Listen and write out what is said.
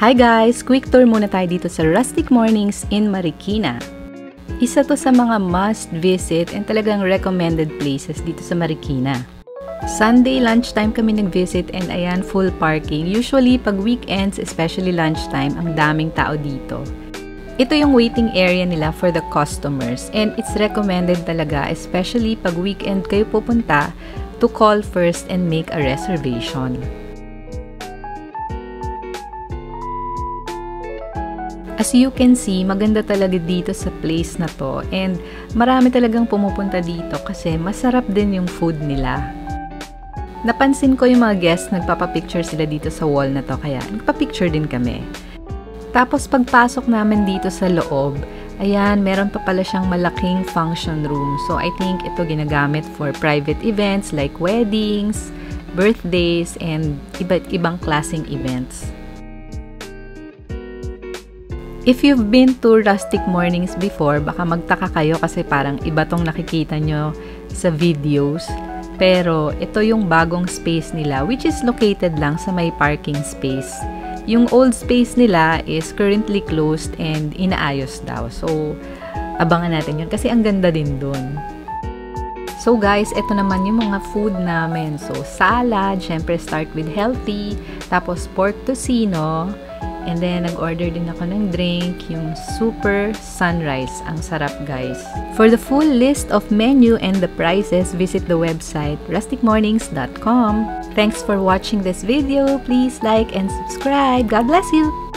Hi guys! Quick tour muna tayo dito sa Rustic Mornings in Marikina. Isa to sa mga must visit and talagang recommended places dito sa Marikina. Sunday lunchtime kami nag-visit and ayan, full parking. Usually pag weekends, especially lunchtime, ang daming tao dito. Ito yung waiting area nila for the customers and it's recommended talaga, especially pag weekend kayo pupunta, to call first and make a reservation. As you can see, maganda talaga dito sa place na to and marami talagang pumupunta dito kasi masarap din yung food nila. Napansin ko yung mga guests, nagpapapicture sila dito sa wall na to kaya nagpapicture din kami. Tapos pagpasok namin dito sa loob, ayan, meron pa pala siyang malaking function room. So I think ito ginagamit for private events like weddings, birthdays, and iba't ibang klaseng events. If you've been to Rustic Mornings before, baka magtaka kayo kasi parang iba tong nakikita nyo sa videos. Pero ito yung bagong space nila which is located lang sa may parking space. Yung old space nila is currently closed and inaayos daw. So, abangan natin yun kasi ang ganda din dun. So guys, ito naman yung mga food namin. So, salad, syempre start with healthy, tapos pork tocino, and then, nag-order din ako ng drink, yung Super Sunrise. Ang sarap, guys. For the full list of menu and the prices, visit the website rusticmornings.com. Thanks for watching this video. Please like and subscribe. God bless you!